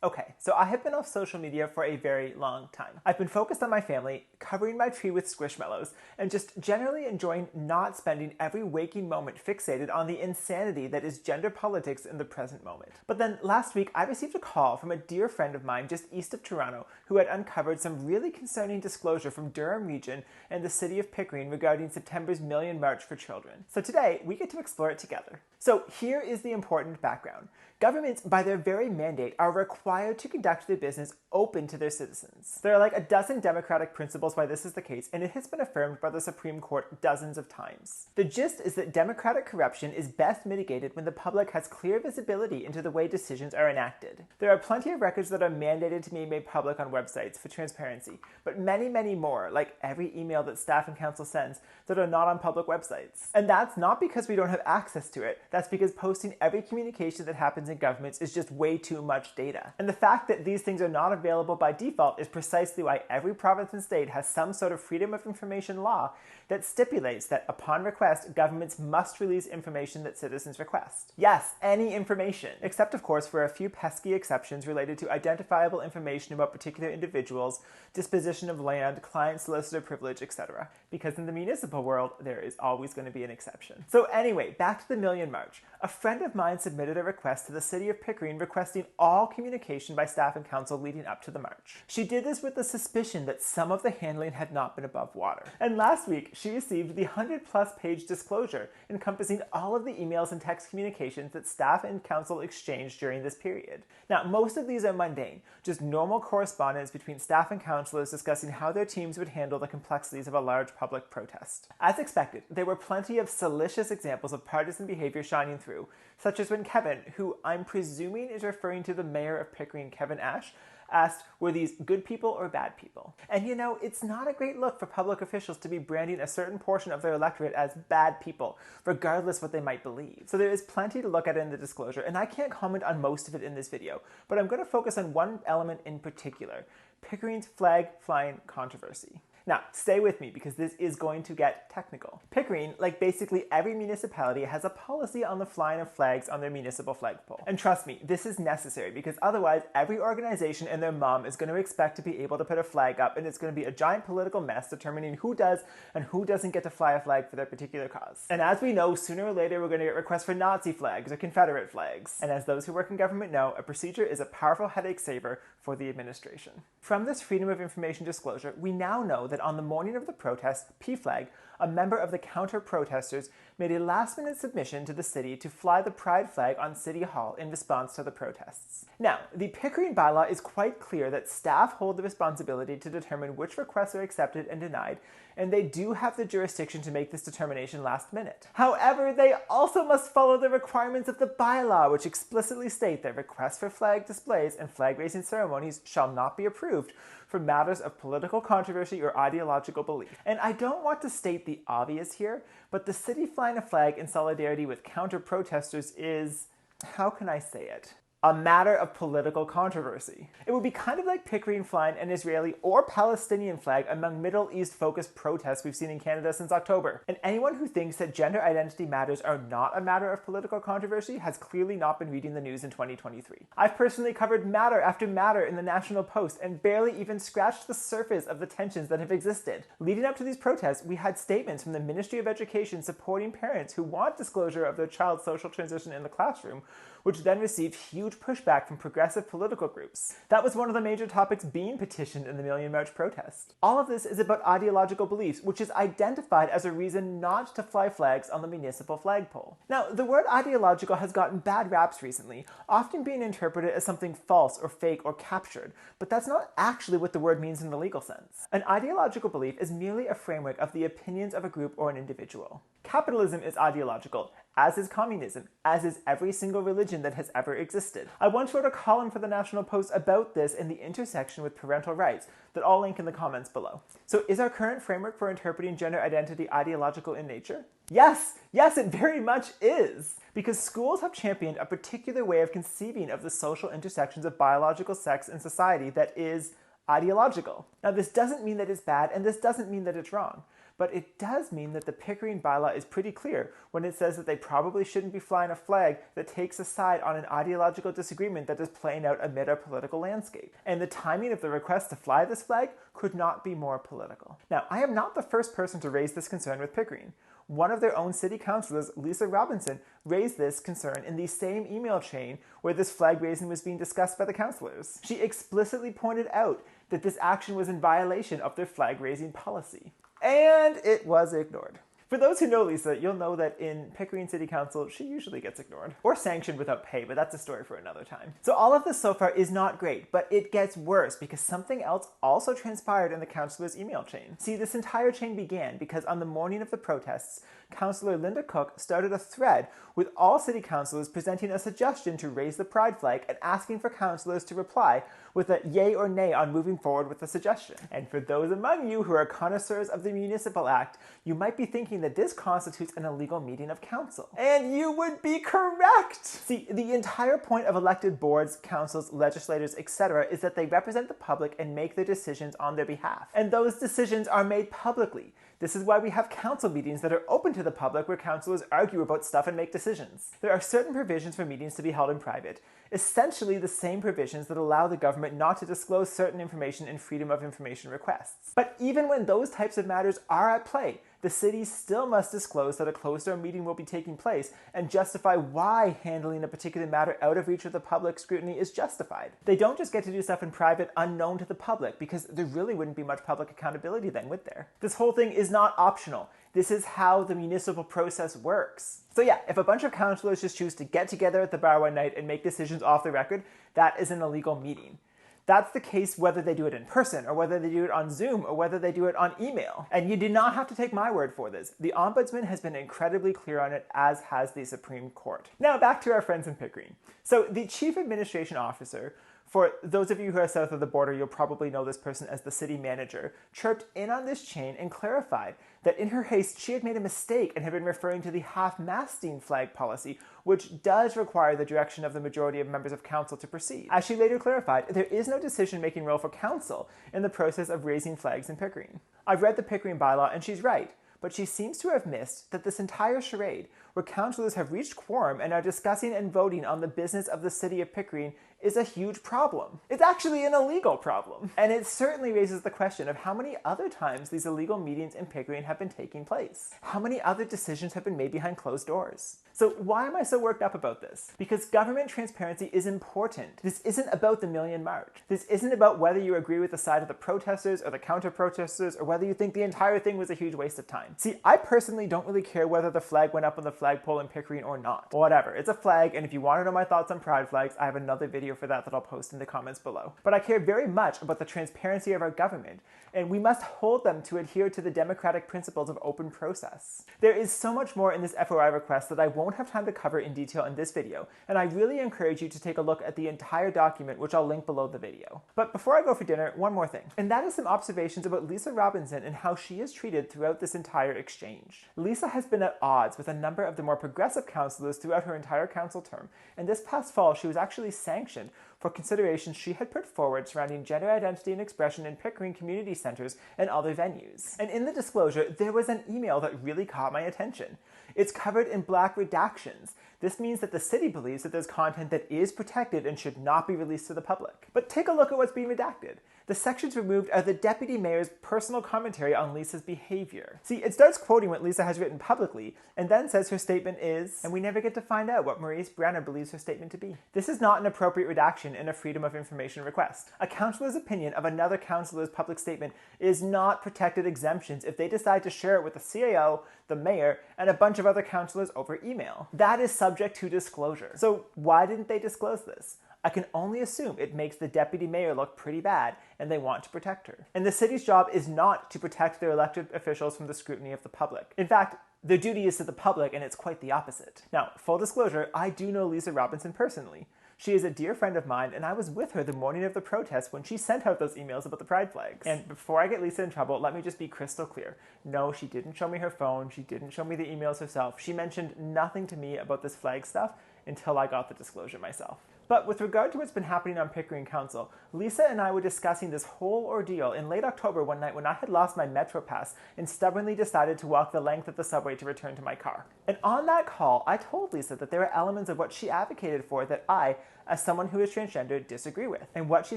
Okay, so I have been off social media for a very long time. I've been focused on my family, covering my tree with squishmallows, and just generally enjoying not spending every waking moment fixated on the insanity that is gender politics in the present moment. But then last week, I received a call from a dear friend of mine just east of Toronto who had uncovered some really concerning disclosure from Durham Region and the City of Pickering regarding September's Million March for Children. So today, we get to explore it together. So here is the important background. Governments, by their very mandate, are required to conduct their business open to their citizens. There are like a dozen democratic principles why this is the case, and it has been affirmed by the Supreme Court dozens of times. The gist is that democratic corruption is best mitigated when the public has clear visibility into the way decisions are enacted. There are plenty of records that are mandated to be made public on websites for transparency, but many, many more, like every email that staff and council sends, that are not on public websites. And that's not because we don't have access to it, that's because posting every communication that happens in governments is just way too much data. And the fact that these things are not available by default is precisely why every province and state has some sort of freedom of information law that stipulates that upon request, governments must release information that citizens request. Yes, any information, except of course for a few pesky exceptions related to identifiable information about particular individuals, disposition of land, client solicitor privilege, etc. Because in the municipal world, there is always going to be an exception. So anyway, back to the Million March. A friend of mine submitted a request to the City of Pickering requesting all communication by staff and council leading up to the march. She did this with the suspicion that some of the handling had not been above water. And last week, she received the 100-plus page disclosure encompassing all of the emails and text communications that staff and council exchanged during this period. Now, most of these are mundane, just normal correspondence between staff and councillors discussing how their teams would handle the complexities of a large public protest. As expected, there were plenty of salacious examples of partisan behaviour shining through, such as when Kevin, who I'm presuming is referring to the mayor of Pickering Kevin Ashe, asked, were these good people or bad people? And you know, it's not a great look for public officials to be branding a certain portion of their electorate as bad people, regardless what they might believe. So there is plenty to look at in the disclosure, and I can't comment on most of it in this video, but I'm going to focus on one element in particular, Pickering's flag flying controversy. Now, stay with me because this is going to get technical. Pickering, like basically every municipality, has a policy on the flying of flags on their municipal flagpole. And trust me, this is necessary because otherwise every organization and their mom is going to expect to be able to put a flag up, and it's going to be a giant political mess determining who does and who doesn't get to fly a flag for their particular cause. And as we know, sooner or later we're going to get requests for Nazi flags or Confederate flags. And as those who work in government know, a procedure is a powerful headache saver for the administration. From this Freedom of Information disclosure, we now know that on the morning of the protest, PFLAG, a member of the counter-protesters, made a last-minute submission to the city to fly the pride flag on City Hall in response to the protests. Now, the Pickering bylaw is quite clear that staff hold the responsibility to determine which requests are accepted and denied, and they do have the jurisdiction to make this determination last minute. However, they also must follow the requirements of the bylaw, which explicitly state that requests for flag displays and flag-raising ceremonies shall not be approved for matters of political controversy or ideological belief. And I don't want to state the obvious here, but the city flying a flag in solidarity with counter-protesters is, how can I say it? A matter of political controversy. It would be kind of like Pickering flying an Israeli or Palestinian flag among Middle East-focused protests we've seen in Canada since October. And anyone who thinks that gender identity matters are not a matter of political controversy has clearly not been reading the news in 2023. I've personally covered matter after matter in the National Post and barely even scratched the surface of the tensions that have existed. Leading up to these protests, we had statements from the Ministry of Education supporting parents who want disclosure of their child's social transition in the classroom, which then received huge pushback from progressive political groups. That was one of the major topics being petitioned in the Million March protest. All of this is about ideological beliefs, which is identified as a reason not to fly flags on the municipal flagpole. Now, the word ideological has gotten bad raps recently, often being interpreted as something false or fake or captured, but that's not actually what the word means in the legal sense. An ideological belief is merely a framework of the opinions of a group or an individual. Capitalism is ideological, as is communism, as is every single religion that has ever existed. I once wrote a column for the National Post about this and the intersection with parental rights that I'll link in the comments below. So is our current framework for interpreting gender identity ideological in nature? Yes, it very much is. Because schools have championed a particular way of conceiving of the social intersections of biological sex and society that is ideological. Now, this doesn't mean that it's bad, and this doesn't mean that it's wrong. But it does mean that the Pickering bylaw is pretty clear when it says that they probably shouldn't be flying a flag that takes a side on an ideological disagreement that is playing out amid our political landscape. And the timing of the request to fly this flag could not be more political. Now, I am not the first person to raise this concern with Pickering. One of their own city councilors, Lisa Robinson, raised this concern in the same email chain where this flag raising was being discussed by the councilors. She explicitly pointed out that this action was in violation of their flag raising policy. And it was ignored. For those who know Lisa, you'll know that in Pickering City Council, she usually gets ignored. Or sanctioned without pay, but that's a story for another time. So all of this so far is not great, but it gets worse because something else also transpired in the councilors' email chain. See, this entire chain began because on the morning of the protests, Councillor Linda Cook started a thread with all city councillors presenting a suggestion to raise the pride flag and asking for councillors to reply with a yay or nay on moving forward with the suggestion. And for those among you who are connoisseurs of the Municipal Act, you might be thinking that this constitutes an illegal meeting of council. And you would be correct! See, the entire point of elected boards, councils, legislators, etc. is that they represent the public and make their decisions on their behalf. And those decisions are made publicly. This is why we have council meetings that are open to the public where councillors argue about stuff and make decisions. There are certain provisions for meetings to be held in private, essentially the same provisions that allow the government not to disclose certain information in freedom of information requests. But even when those types of matters are at play, the city still must disclose that a closed-door meeting will be taking place and justify why handling a particular matter out of reach of the public scrutiny is justified. They don't just get to do stuff in private unknown to the public because there really wouldn't be much public accountability then, would there? This whole thing is not optional. This is how the municipal process works. So yeah, if a bunch of councillors just choose to get together at the bar one night and make decisions off the record, that is an illegal meeting. That's the case whether they do it in person, or whether they do it on Zoom, or whether they do it on email. And you do not have to take my word for this. The Ombudsman has been incredibly clear on it, as has the Supreme Court. Now back to our friends in Pickering. So the Chief Administration Officer, for those of you who are south of the border, you'll probably know this person as the city manager, chirped in on this chain and clarified that in her haste she had made a mistake and had been referring to the half-masting flag policy, which does require the direction of the majority of members of council to proceed. As she later clarified, there is no decision-making role for council in the process of raising flags in Pickering. I've read the Pickering bylaw and she's right, but she seems to have missed that this entire charade, where councillors have reached quorum and are discussing and voting on the business of the City of Pickering, is a huge problem. It's actually an illegal problem. And it certainly raises the question of how many other times these illegal meetings in Pickering have been taking place. How many other decisions have been made behind closed doors? So why am I so worked up about this? Because government transparency is important. This isn't about the Million March. This isn't about whether you agree with the side of the protesters or the counter-protesters, or whether you think the entire thing was a huge waste of time. See, I personally don't really care whether the flag went up on the flagpole in Pickering or not. Whatever, it's a flag, and if you want to know my thoughts on pride flags, I have another video for that I'll post in the comments below. But I care very much about the transparency of our government, and we must hold them to adhere to the democratic principles of open process. There is so much more in this FOI request that I won't have time to cover in detail in this video, and I really encourage you to take a look at the entire document, which I'll link below the video. But before I go for dinner, one more thing, and that is some observations about Lisa Robinson and how she is treated throughout this entire exchange. Lisa has been at odds with a number of the more progressive councillors throughout her entire council term, and this past fall she was actually sanctioned for considerations she had put forward surrounding gender identity and expression in Pickering community centers and other venues. And in the disclosure, there was an email that really caught my attention. It's covered in black redactions. This means that the city believes that there's content that is protected and should not be released to the public. But take a look at what's being redacted. The sections removed are the deputy mayor's personal commentary on Lisa's behavior. See, it starts quoting what Lisa has written publicly, and then says her statement is, and we never get to find out what Maurice Brenner believes her statement to be. This is not an appropriate redaction in a Freedom of Information request. A councillor's opinion of another councillor's public statement is not protected exemptions if they decide to share it with the CAO, the mayor, and a bunch of other councillors over email. That is subject to disclosure. So why didn't they disclose this? I can only assume it makes the deputy mayor look pretty bad and they want to protect her. And the city's job is not to protect their elected officials from the scrutiny of the public. In fact, their duty is to the public, and it's quite the opposite. Now, full disclosure, I do know Lisa Robinson personally. She is a dear friend of mine, and I was with her the morning of the protest when she sent out those emails about the pride flags. And before I get Lisa in trouble, let me just be crystal clear. No, she didn't show me her phone, she didn't show me the emails herself, she mentioned nothing to me about this flag stuff until I got the disclosure myself. But with regard to what's been happening on Pickering Council, Lisa and I were discussing this whole ordeal in late October one night when I had lost my Metro Pass and stubbornly decided to walk the length of the subway to return to my car. And on that call, I told Lisa that there were elements of what she advocated for that I, as someone who is transgender, disagree with. And what she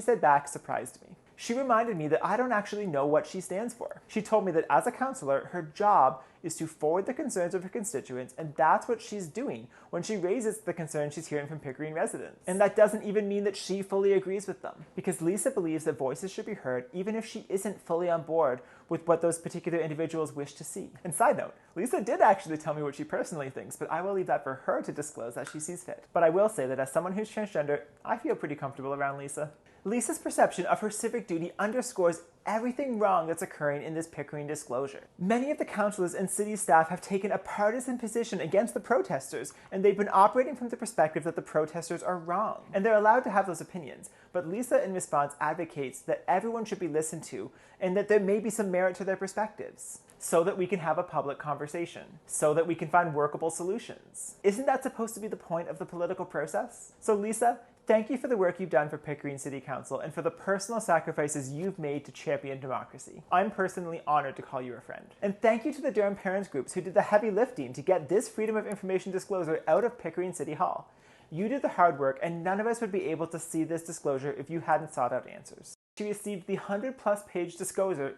said back surprised me. She reminded me that I don't actually know what she stands for. She told me that as a counselor, her job is to forward the concerns of her constituents, and that's what she's doing when she raises the concerns she's hearing from Pickering residents. And that doesn't even mean that she fully agrees with them, because Lisa believes that voices should be heard even if she isn't fully on board with what those particular individuals wish to see. And side note, Lisa did actually tell me what she personally thinks, but I will leave that for her to disclose as she sees fit. But I will say that as someone who's transgender, I feel pretty comfortable around Lisa. Lisa's perception of her civic duty underscores everything wrong that's occurring in this Pickering disclosure. Many of the councillors and city staff have taken a partisan position against the protesters, and they've been operating from the perspective that the protesters are wrong. And they're allowed to have those opinions, but Lisa in response advocates that everyone should be listened to and that there may be some merit to their perspectives, so that we can have a public conversation, so that we can find workable solutions. Isn't that supposed to be the point of the political process? So Lisa, thank you for the work you've done for Pickering City Council and for the personal sacrifices you've made to champion democracy. I'm personally honored to call you a friend. And thank you to the Durham parents groups who did the heavy lifting to get this Freedom of Information disclosure out of Pickering City Hall. You did the hard work, and none of us would be able to see this disclosure if you hadn't sought out answers. She received the 100-plus page disclosure